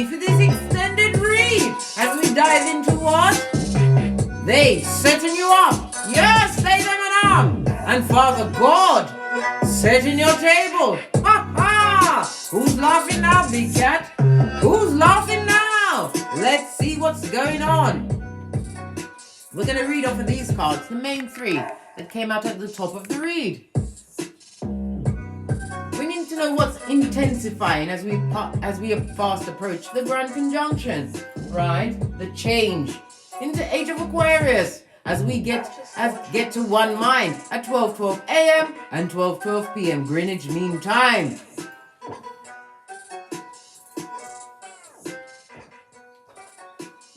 me for this extended read as we dive into what? They setting you up. Yes, lay them an arm. And Father God, setting your table. Ha ha! Who's laughing now, big cat? Who's laughing now? Let's see what's going on. We're going to read off of these cards, the main three that came out at the top of the read. We need to know what's intensifying as we fast approach the Grand Conjunction, right? The change into Age of Aquarius as we get to one mind at 12:12 a.m. and 12:12 p.m. Greenwich Mean Time.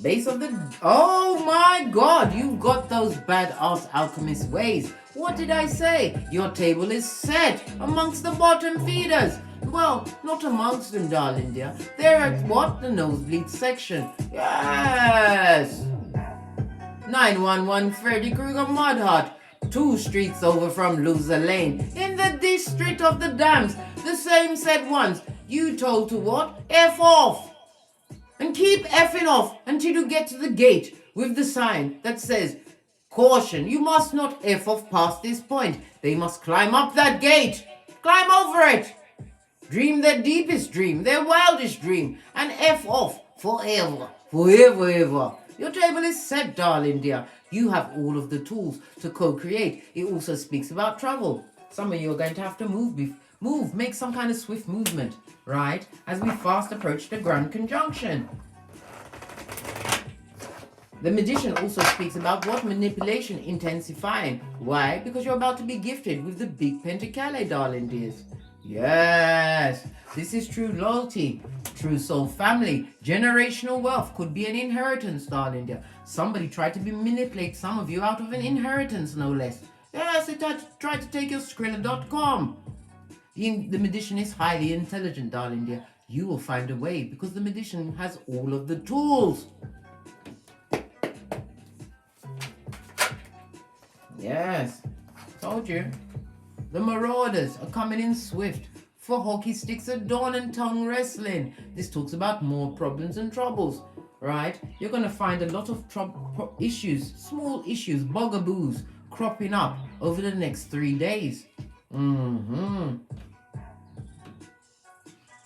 Base of the... Oh my God, you've got those badass alchemist ways. What did I say? Your table is set amongst the bottom feeders. Well, not amongst them, darling dear. They're at what? The nosebleed section. Yes! 911 Freddy Krueger Mud Hut. 2 streets over from Loser Lane. In the district of the Dams. The same said once. You told to what? F off. And keep effing off until you get to the gate with the sign that says, caution, you must not F off past this point. They must climb up that gate. Climb over it. Dream their deepest dream, their wildest dream, and F off forever, forever, ever. Your table is set, darling dear. You have all of the tools to co-create. It also speaks about travel. Some of you are going to have to move, make some kind of swift movement, right? As we fast approach the Grand Conjunction. The Magician also speaks about what? Manipulation intensifying. Why? Because you're about to be gifted with the big Pentacale, darling dears. Yes, this is true loyalty, true soul family, generational wealth. Could be an inheritance, darling dear. Somebody tried to manipulate some of you out of an inheritance, no less. Yes, they tried to take your Skrilla.com. The Magician is highly intelligent, darling dear. You will find a way because the Magician has all of the tools. Yes, told you. The Marauders are coming in swift for hockey sticks at dawn and tongue wrestling. This talks about more problems and troubles, right? You're going to find a lot of issues, small issues, bugaboos cropping up over the next 3 days. A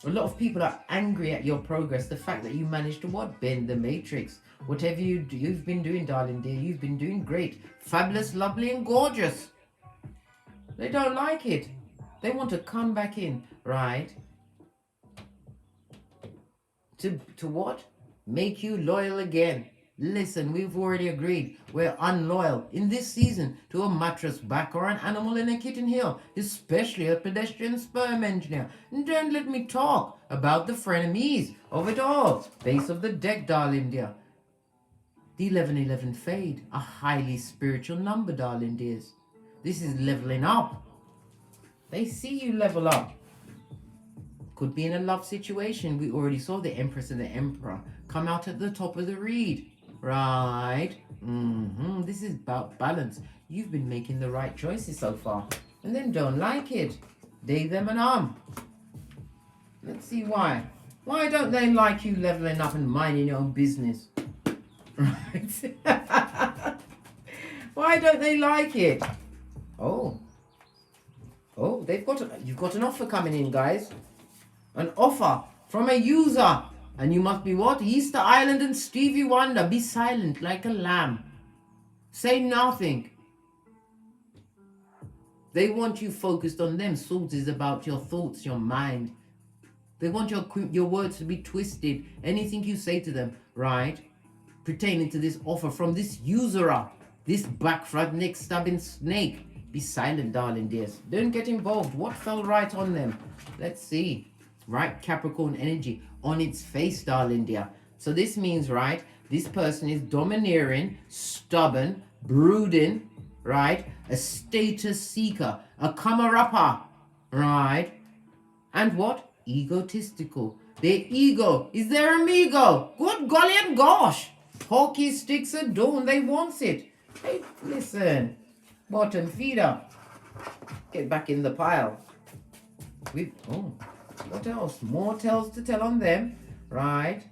lot of people are angry at your progress. The fact that you managed to what? Bend the matrix. Whatever you've been doing, darling dear, you've been doing great. Fabulous, lovely and gorgeous. They don't like it. They want to come back in, right? To what? Make you loyal again. Listen, we've already agreed. We're unloyal in this season to a mattress back or an animal in a kitten heel, especially a pedestrian sperm engineer. And don't let me talk about the frenemies of it all. Base of the deck, darling dear. The 1111 Fade, a highly spiritual number, darling dears. This is leveling up. They see you level up. Could be in a love situation. We already saw the Empress and the Emperor come out at the top of the read. Right. This is about balance. You've been making the right choices so far. And then don't like it. They, them and Let's see why. Why don't they like you leveling up and minding your own business? Right. Why don't they like it? Oh, you've got an offer coming in, guys. An offer from a user. And you must be what? Easter Island and Stevie Wonder. Be silent like a lamb. Say nothing. They want you focused on them. Swords is about your thoughts, your mind. They want your words to be twisted. Anything you say to them, right? Pertaining to this offer from this usurer. This back front neck stabbing snake. Be silent, darling dears. Don't get involved. What fell right on them? Let's see. Right, Capricorn energy on its face, darling dear. So this means, right, this person is domineering, stubborn, brooding, right, a status seeker, a comer-upper, right, and what? Egotistical. Their ego is their amigo. Good golly and gosh. Hockey sticks at dawn. They want it. Hey, listen. Bottom feeder. Get back in the pile. What else? More tales to tell on them. right?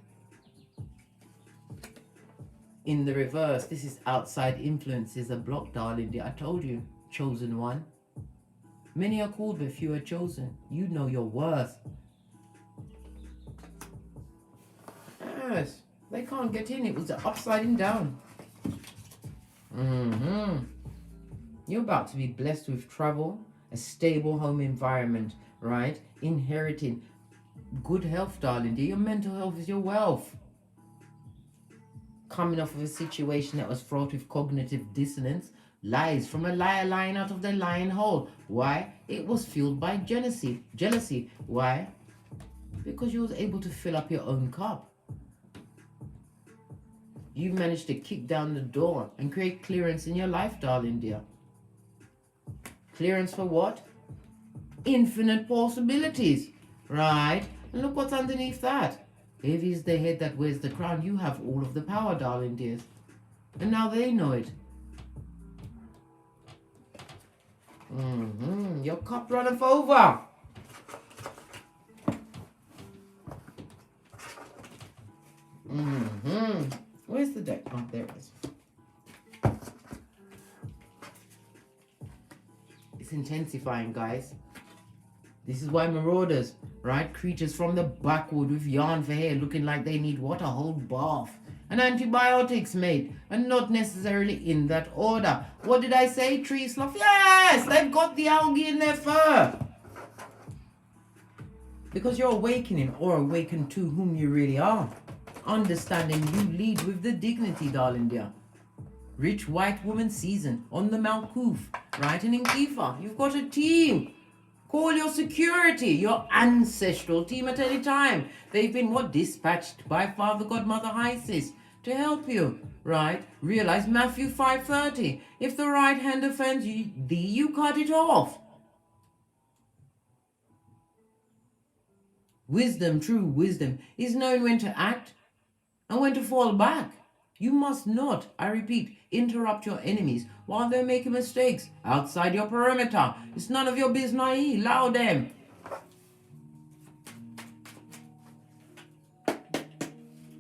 In the reverse, this is outside influences are blocked, darling dear. I told you, chosen one. Many are called, but few are chosen. You know your worth. Yes, they can't get in. It was upside down. You're about to be blessed with travel, a stable home environment, right? Inheriting good health, darling dear. Your mental health is your wealth. Coming off of a situation that was fraught with cognitive dissonance, lies from a liar lying out of their lying hole. Why? It was fueled by jealousy. Why? Because you was able to fill up your own cup. You managed to kick down the door and create clearance in your life, darling dear. Clearance for what? Infinite possibilities, right? And look what's underneath that. Heavy is the head that wears the crown. You have all of the power, darling dears. And now they know it. Your cup runneth over. Where's the deck? Oh, there it is. It's intensifying, guys. This is why marauders, right? Creatures from the backwood with yarn for hair looking like they need what? A whole bath. And antibiotics, mate. And not necessarily in that order. What did I say? Tree sloth? Yes! They've got the algae in their fur. Because you're awakening or awakened to whom you really are. Understanding you lead with the dignity, darling dear. Rich white woman season on the Malkuth, right? And in Kifa, you've got a team. Call your security, your ancestral team at any time. They've been dispatched by Father Godmother Isis to help you, right? Realize Matthew 5:30. If the right hand offends thee, you cut it off. Wisdom, true wisdom, is knowing when to act and when to fall back. You must not, I repeat, interrupt your enemies while they're making mistakes outside your perimeter. It's none of your business. Allow them.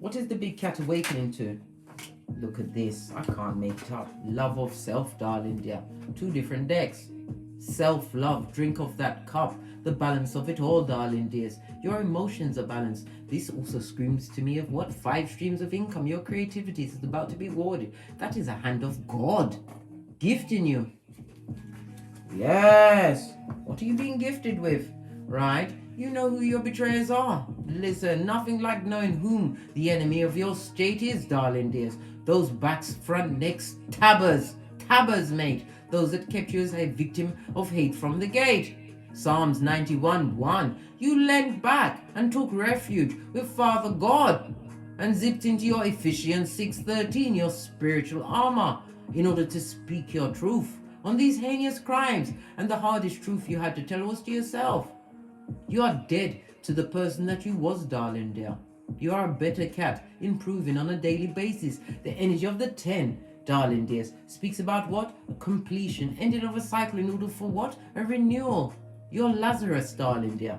What is the big cat awakening to? Look at this. I can't make it up. Love of self, darling dear. 2 different decks. Self-love. Drink of that cup. The balance of it all, darling dears. Your emotions are balanced. This also screams to me of 5 streams of income. Your creativity is about to be rewarded. That is a hand of God gifting you. Yes. What are you being gifted with? Right? You know who your betrayers are. Listen, nothing like knowing whom the enemy of your state is, darling dears. Those backs, front, necks, tabbers, mate. Those that kept you as a victim of hate from the gate. Psalms 91:1. You leant back and took refuge with Father God and zipped into your Ephesians 6:13, your spiritual armor, in order to speak your truth on these heinous crimes. And the hardest truth you had to tell was to yourself. You are dead to the person that you was, darling dear. You are a better cat, improving on a daily basis. The energy of the 10, darling dears, speaks about what? A completion, ending of a cycle in order for what? A renewal. You're Lazarus, darling dear.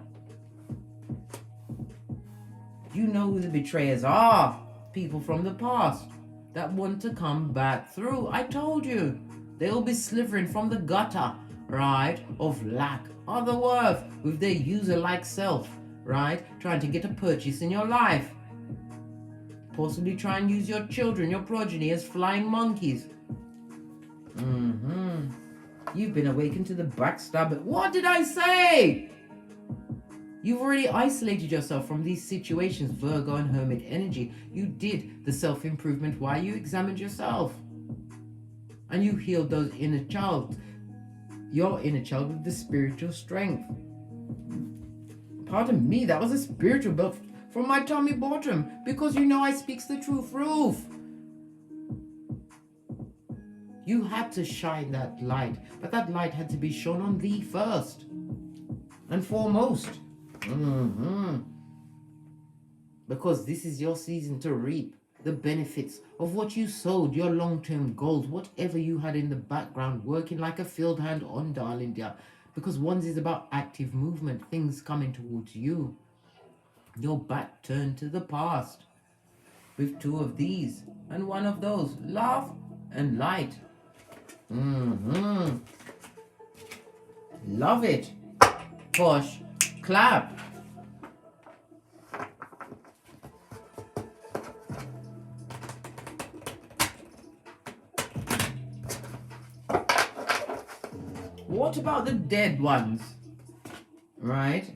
You know who the betrayers are. People from the past that want to come back through. I told you. They'll be slithering from the gutter, right, of lack, other worth, with their user-like self, right, trying to get a purchase in your life. Possibly try and use your children, your progeny, as flying monkeys. You've been awakened to the backstabber. What did I say? You've already isolated yourself from these situations, Virgo and Hermit energy. You did the self-improvement while you examined yourself. And you healed those inner child. Your inner child with the spiritual strength. Pardon me, that was a spiritual birth from my tummy bottom. Because you know I speaks the truth, Ruth. You had to shine that light, but that light had to be shone on thee first and foremost. Because this is your season to reap the benefits of what you sowed, your long-term goals, whatever you had in the background, working like a field hand on, darling dear. Because one is about active movement, things coming towards you. Your back turned to the past. With 2 of these and 1 of those. Love and light. Love it. Push. Clap. What about the dead ones? Right?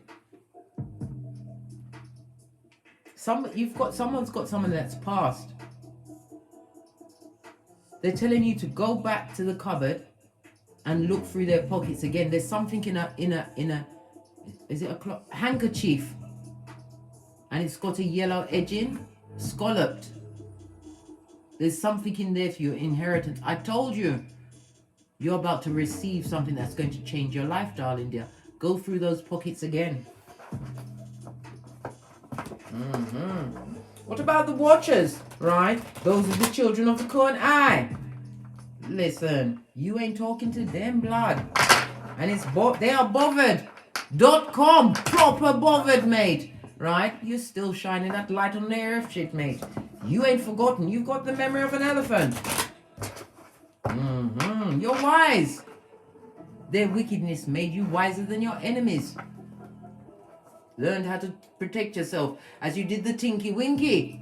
Someone's got someone that's passed. They're telling you to go back to the cupboard and look through their pockets again. There's something in a is it a handkerchief, and it's got a yellow edging, scalloped. There's something in there for your inheritance. I told you, you're about to receive something that's going to change your life, darling dear. Go through those pockets again. What about the watchers, right? Those are the children of the corn eye. Listen, you ain't talking to them, blood. And they are bothered.com. Proper bothered, mate. Right? You're still shining that light on the earth shit, mate. You ain't forgotten. You've got the memory of an elephant. You're wise. Their wickedness made you wiser than your enemies. Learned how to protect yourself as you did the Tinky Winky.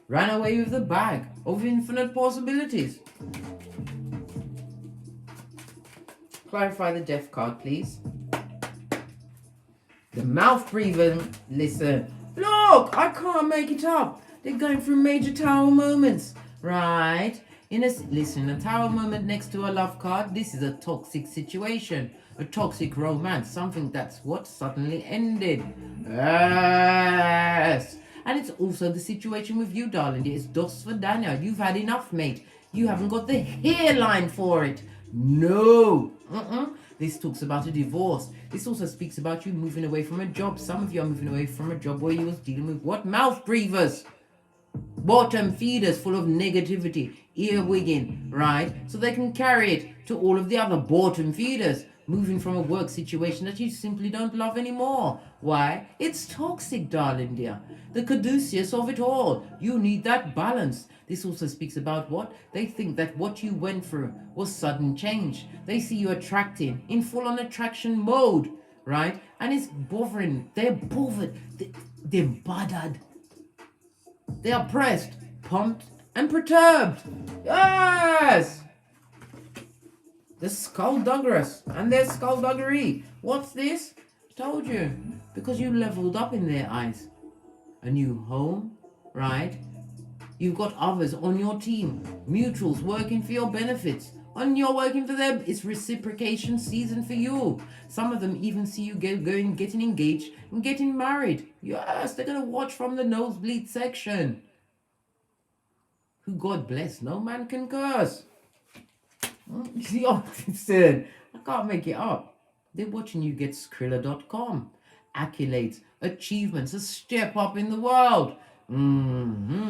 Ran away with the bag of infinite possibilities. Clarify the death card, please. The mouth breather, listen. Look, I can't make it up. They're going through major tower moments, right? Listen, a tower moment next to a love card. This is a toxic situation. A toxic romance, something that's what suddenly ended. Yes. And it's also the situation with you, darling. It's dos for Daniel. You've had enough, mate. You haven't got the hairline for it. No. This talks about a divorce. This also speaks about you moving away from a job. Some of you are moving away from a job where you was dealing with what? Mouth breathers. Bottom feeders full of negativity. Earwigging, right? So they can carry it to all of the other bottom feeders. Moving from a work situation that you simply don't love anymore. Why? It's toxic, darling dear. The caduceus of it all. You need that balance. This also speaks about what? They think that what you went through was sudden change. They see you attracting in full-on attraction mode, right? And it's bothering. They're bothered. They're bothered. They are pressed, pumped, and perturbed. Yes! The skullduggerous and their skullduggery. What's this? Told you. Because you leveled up in their eyes. A new home, right? You've got others on your team. Mutuals working for your benefits. And you're working for them. It's reciprocation season for you. Some of them even see you getting engaged and getting married. Yes, they're going to watch from the nosebleed section. Who God bless, no man can curse. Listen, I can't make it up. They're watching you get Skrilla.com. Accolades, achievements, a step up in the world.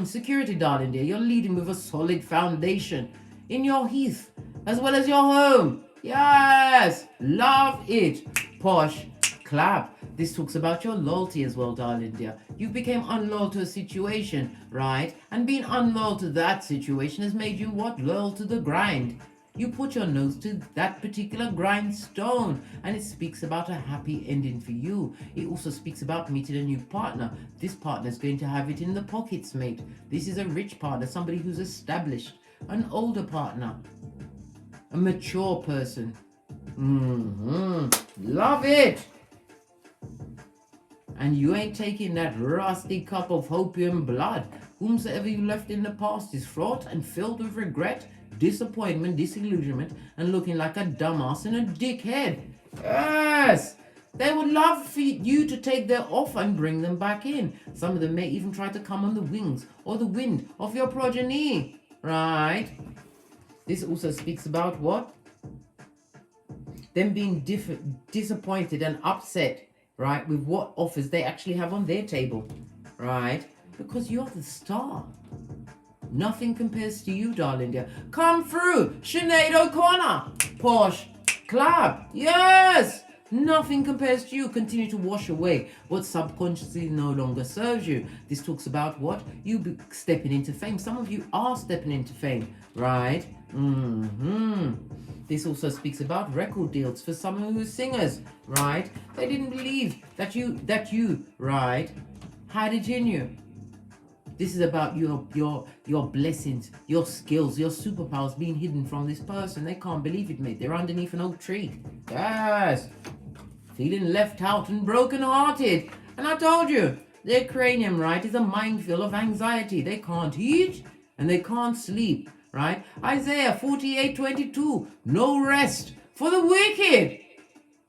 Security, darling dear. You're leading with a solid foundation in your heath as well as your home. Yes, love it. Posh, clap. This talks about your loyalty as well, darling dear. You became unloyal to a situation, right? And being unloyal to that situation has made you what? Loyal to the grind. You put your nose to that particular grindstone, and it speaks about a happy ending for you. It also speaks about meeting a new partner. This partner is going to have it in the pockets, mate. This is a rich partner, somebody who's established, an older partner, a mature person. Love it. And you ain't taking that rusty cup of opium blood. Whomsoever you left in the past is fraught and filled with regret, disappointment, disillusionment, and looking like a dumbass and a dickhead. Yes! They would love for you to take their offer and bring them back in. Some of them may even try to come on the wings or the wind of your progeny. Right? This also speaks about what? Them being disappointed and upset, right, with what offers they actually have on their table. Right? Because you're the star. Nothing compares to you, darling dear. Come through, Sinead O'Connor. Posh, clap. Yes. Nothing compares to you. Continue to wash away what subconsciously no longer serves you. This talks about what? You stepping into fame. Some of you are stepping into fame, right? This also speaks about record deals for some of you singers, right? They didn't believe that you, right, had it in you. This is about your blessings, your skills, your superpowers being hidden from this person. They can't believe it, mate. They're underneath an oak tree. Yes. Feeling left out and broken-hearted. And I told you, their cranium, right, is a minefield of anxiety. They can't eat and they can't sleep, right? Isaiah 48:22. No rest for the wicked.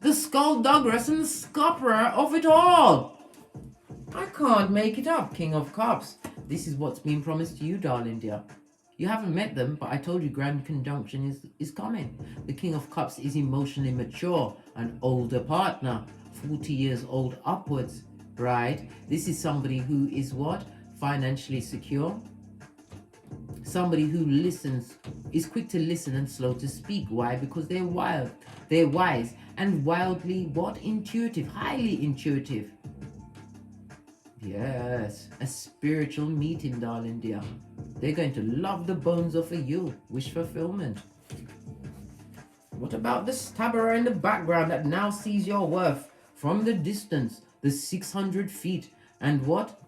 The skullduggerous and the scupperer of it all. I can't make it up, King of Cups. This is what's been promised to you, darling dear. You haven't met them, but I told you Grand Conjunction is coming. The King of Cups is emotionally mature, an older partner, 40 years old upwards, right? This is somebody who is what? Financially secure. Somebody who listens, is quick to listen and slow to speak. Why? Because they're wild. They're wise and wildly what? Intuitive, highly intuitive. Yes, a spiritual meeting, darling dear. They're going to love the bones off of you. Wish fulfillment. What about the stabberer in the background that now sees your worth from the distance, the 600 feet, and what?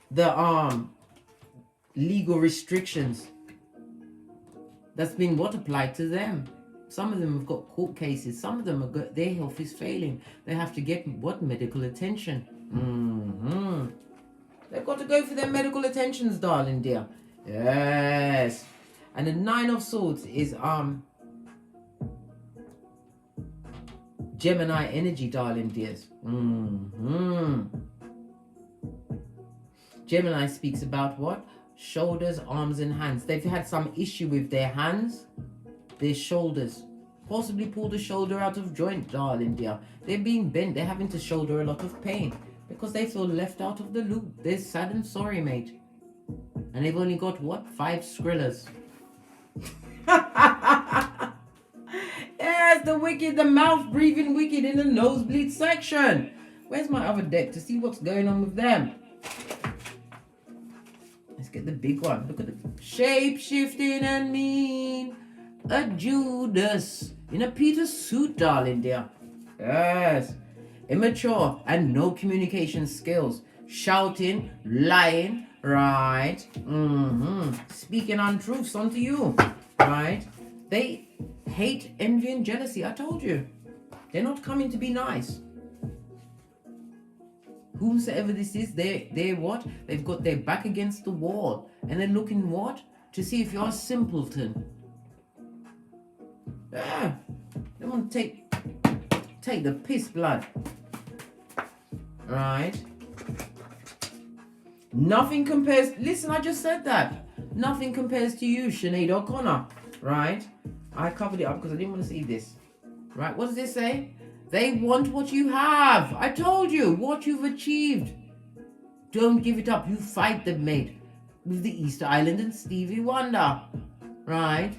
The legal restrictions that's been what applied to them. Some of them have got court cases. Some of them have their health is failing. They have to get what? Medical attention. They've got to go for their medical attentions, darling dear. Yes. And the 9 of Swords is Gemini energy, darling dears. Gemini speaks about what? Shoulders, arms, and hands. They've had some issue with their hands, their shoulders. Possibly pulled a shoulder out of joint, darling dear. They're being bent. They're having to shoulder a lot of pain because they feel left out of the loop. They're sad and sorry, mate. And they've only got what? 5 skrillers. Yes, the wicked, the mouth breathing wicked in the nosebleed section. Where's my other deck to see what's going on with them? Let's get the big one. Look at the shape-shifting and mean. A Judas in a Peter suit, darling dear. Yes. Immature and no communication skills. Shouting, lying, right? Speaking untruths onto you, right? They hate, envy, and jealousy. I told you. They're not coming to be nice. Whomsoever this is, they're what? They've got their back against the wall. And they're looking what? To see if you're a simpleton. Yeah. They want to take the piss blood. Right? Nothing compares. Listen, I just said that. Nothing compares to you, Sinead O'Connor. Right? I covered it up because I didn't want to see this. Right? What does this say? They want what you have. I told you what you've achieved. Don't give it up. You fight them, mate. With the Easter Island and Stevie Wonder. Right?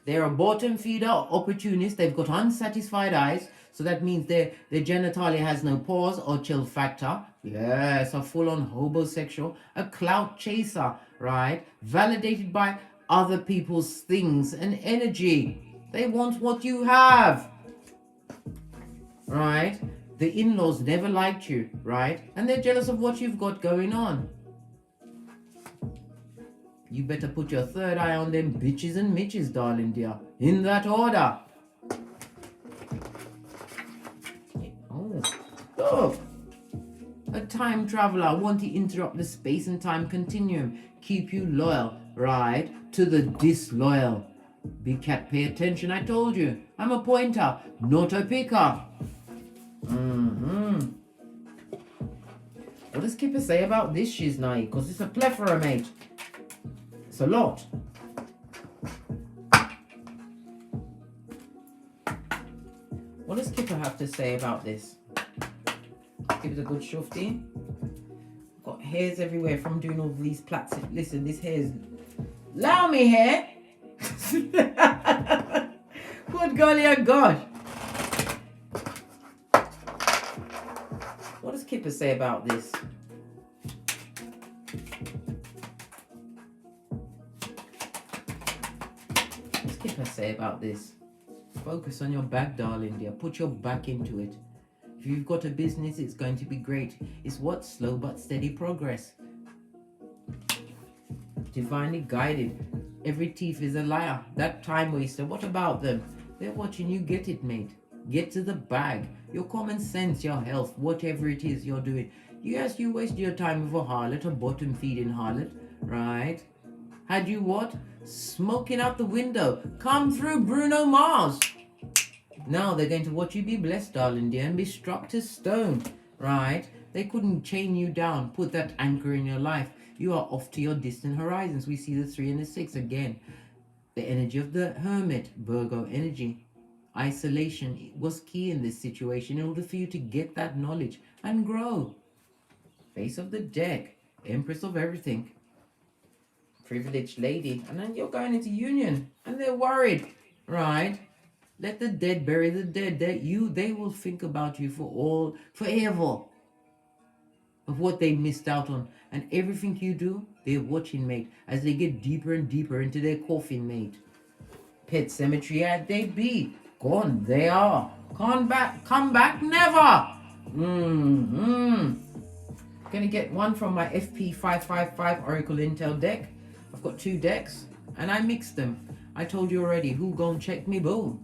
They're a bottom feeder, opportunist. They've got unsatisfied eyes. So that means their genitalia has no pause or chill factor. Yes, a full-on homosexual. A clout chaser, right? Validated by other people's things and energy. They want what you have. Right? The in-laws never liked you, right? And they're jealous of what you've got going on. You better put your third eye on them bitches and mitches, darling dear. In that order. Oh. A time traveler want to interrupt the space and time continuum. Keep you loyal, right? To the disloyal. Big cat, pay attention, I told you. I'm a pointer, not a picker. What does Kipper say about this shiznai? Because it's a plethora, mate. It's a lot. What does Kipper have to say about this? Give it a good shufty. Got hairs everywhere from doing all these plaits. Listen, this hair's... Allow me hair. What Good golly, oh gosh. What does Kipper say about this? What does Kipper say about this? Focus on your back, darling dear. Put your back into it. If you've got a business, it's going to be great. It's what? Slow but steady progress. Divinely guided. Every thief is a liar. That time waster, what about them? They're watching you get it, mate. Get to the bag. Your common sense, your health, whatever it is you're doing. Yes, you waste your time with a harlot, a bottom feeding harlot, right? Had you what? Smoking out the window. Come through, Bruno Mars. Now they're going to watch you be blessed, darling dear, and be struck to stone, right? They couldn't chain you down, put that anchor in your life. You are off to your distant horizons. We see the 3 and the 6 again. The energy of the hermit, Virgo energy. Isolation was key in this situation in order for you to get that knowledge and grow. Face of the deck, Empress of everything. Privileged lady. And then you're going into union and they're worried, right? Let the dead bury the dead. They will think about you forever of what they missed out on. And everything you do, they're watching, mate, as they get deeper and deeper into their coffin, mate. Pet cemetery had they be. Gone, they are. Come back, never. Gonna get one from my FP555 Oracle Intel deck. I've got 2 decks, and I mixed them. I told you already, who gon' check me, boom.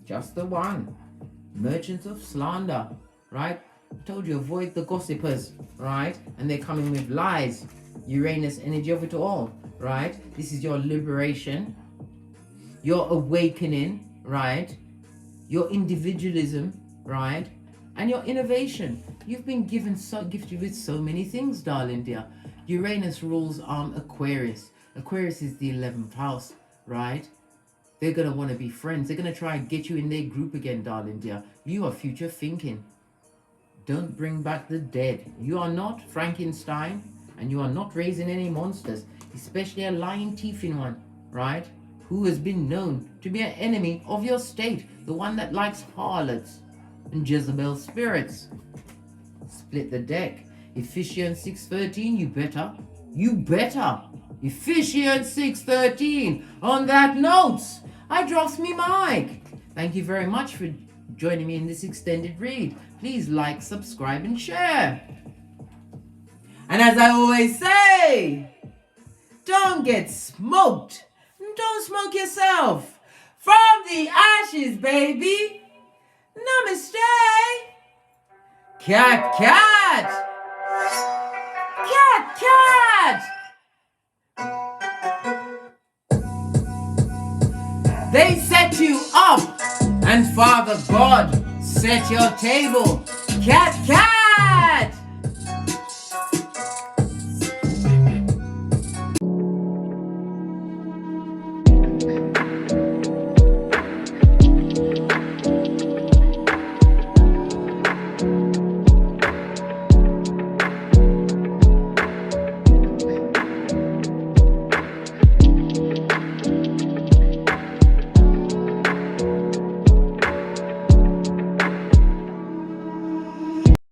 Just the one. Merchants of slander, right? I told you, avoid the gossipers, right? And they're coming with lies. Uranus energy of it all, right? This is your liberation, your awakening, right? Your individualism, right? And your innovation. You've been gifted with so many things, darling dear. Uranus rules Aquarius. Aquarius is the 11th house, right? They're going to want to be friends. They're going to try and get you in their group again, darling dear. You are future thinking. Don't bring back the dead. You are not Frankenstein, and you are not raising any monsters, especially a lying teething one, right? Who has been known to be an enemy of your state, the one that likes harlots and Jezebel spirits. Split the deck. Ephesians 6:13, you better. Ephesians 6:13. On that note, I drops me mic. Thank you very much for joining me in this extended read. Please like, subscribe, and share. And as I always say, don't get smoked. Don't smoke yourself. From the ashes, baby. Namaste. Cat, cat. Cat, cat. They set you up, and Father God set your table. Cat, cat.